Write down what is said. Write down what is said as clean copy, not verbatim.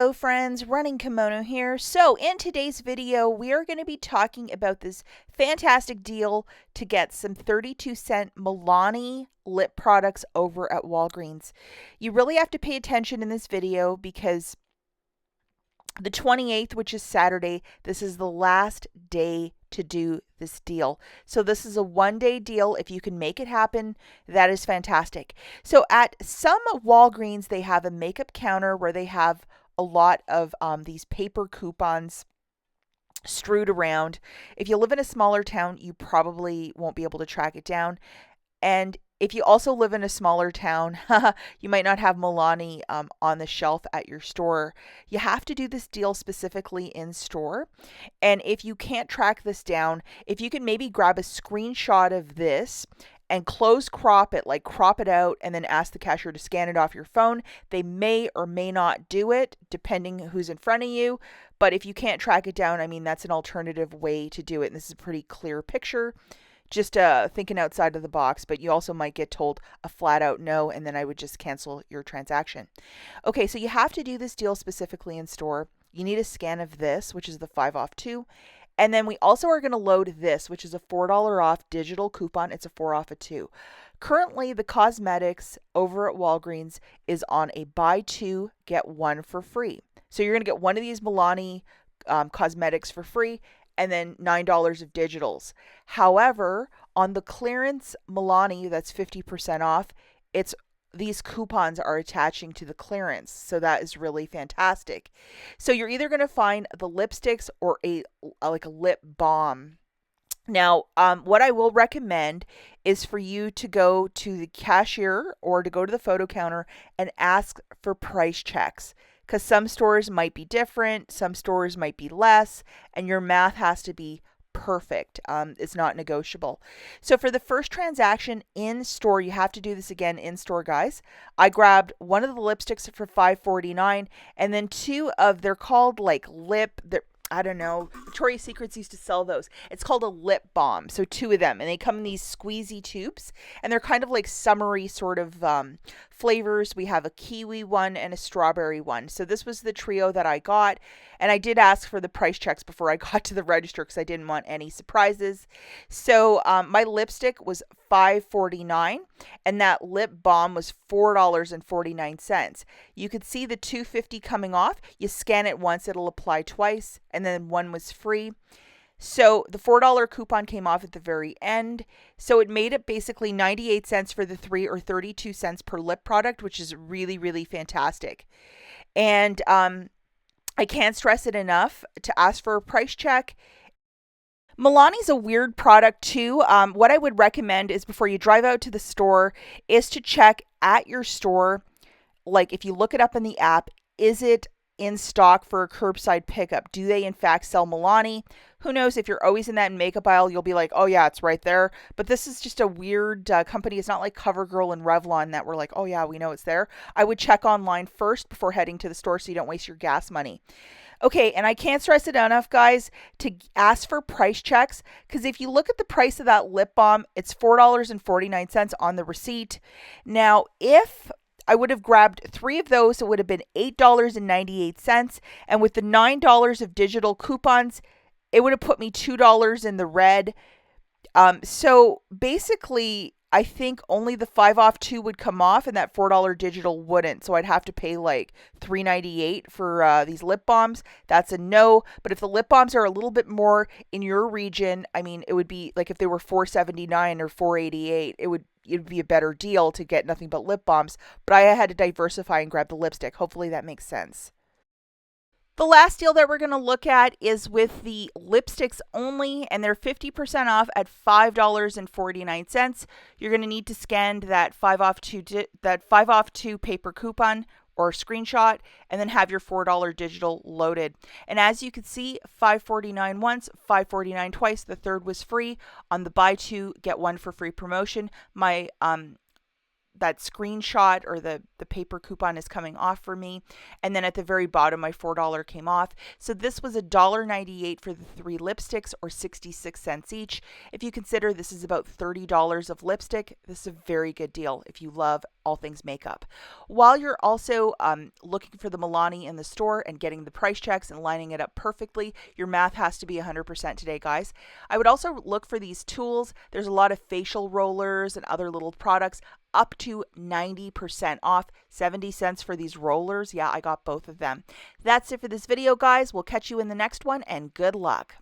Hello friends, Running Kimono here. So in today's video, we are going to be talking about this fantastic deal to get some 32-cent Milani lip products over at Walgreens. You really have to pay attention in this video because the 28th, which is Saturday, this is the last day to do this deal. So this is a one-day deal. If you can make it happen, that is fantastic. So at some Walgreens, they have a makeup counter where they have a lot of these paper coupons strewed around. If you live in a smaller town, you probably won't be able to track it down. And if you also live in a smaller town, you might not have Milani on the shelf at your store. You have to do this deal specifically in store. And if you can't track this down, if you can maybe grab a screenshot of this and close crop it, like crop it out, and then ask the cashier to scan it off your phone. They may or may not do it, depending who's in front of you. But if you can't track it down, I mean, that's an alternative way to do it. And this is a pretty clear picture. Just thinking outside of the box, but you also might get told a flat out no, and then I would just cancel your transaction. Okay, so you have to do this deal specifically in store. You need a scan of this, which is the 5 off 2. And then we also are going to load this, which is a $4 off digital coupon. It's a 4 off a 2. Currently, the cosmetics over at Walgreens is on a buy 2, get 1 for free. So you're going to get one of these Milani cosmetics for free, and then $9 of digitals. However, on the clearance Milani, that's 50% off, these coupons are attaching to the clearance. So that is really fantastic. So you're either going to find the lipsticks or like a lip balm. Now, what I will recommend is for you to go to the cashier or to go to the photo counter and ask for price checks. Because some stores might be different, some stores might be less, and your math has to be perfect. It's not negotiable. So for the first transaction in store, you have to do this again in store, guys. I grabbed one of the lipsticks for $5.49, and then two of, they're called like I don't know, Victoria's Secrets used to sell those. It's called a lip balm. So two of them, and they come in these squeezy tubes, and they're kind of like summery sort of flavors. We have a kiwi one and a strawberry one. So this was the trio that I got, and I did ask for the price checks before I got to the register because I didn't want any surprises. So my lipstick was $5.49, and that lip balm was $4.49. You could see the $2.50 coming off. You scan it once, it'll apply twice, and then one was free. So the $4 coupon came off at the very end. So it made it basically 98 cents for the 3 or 32 cents per lip product, which is really, really fantastic. And I can't stress it enough to ask for a price check. Milani's a weird product too. What I would recommend is before you drive out to the store is to check at your store. Like if you look it up in the app, is it in stock for a curbside pickup? Do they in fact sell Milani? Who knows, if you're always in that makeup aisle, you'll be like, oh yeah, it's right there. But this is just a weird company. It's not like CoverGirl and Revlon that we're like, oh yeah, we know it's there. I would check online first before heading to the store so you don't waste your gas money. Okay, and I can't stress it enough, guys, to ask for price checks, because if you look at the price of that lip balm, it's $4.49 on the receipt. Now, if I would have grabbed 3 of those, it would have been $8.98, and with the $9 of digital coupons, it would have put me $2 in the red. So basically, I think only the 5 off 2 would come off, and that $4 digital wouldn't. So I'd have to pay like $3.98 for these lip balms. That's a no. But if the lip balms are a little bit more in your region, I mean, it would be like if they were $4.79 or $4.88, it'd be a better deal to get nothing but lip balms. But I had to diversify and grab the lipstick. Hopefully that makes sense. The last deal that we're going to look at is with the lipsticks only, and they're 50% off at $5.49. You're going to need to scan that 5 off 2 paper coupon or screenshot, and then have your $4 digital loaded. And as you can see, $5.49 once, $5.49 twice. The third was free on the buy 2 get 1 for free promotion. that screenshot or the paper coupon is coming off for me. And then at the very bottom, my $4 came off. So this was $1.98 for the 3 lipsticks, or 66 cents each. If you consider this is about $30 of lipstick, this is a very good deal if you love all things makeup. While you're also looking for the Milani in the store and getting the price checks and lining it up perfectly, your math has to be 100% today, guys. I would also look for these tools. There's a lot of facial rollers and other little products up to 90% off. 70 cents for these rollers. Yeah, I got both of them. That's it for this video, guys. We'll catch you in the next one, and good luck.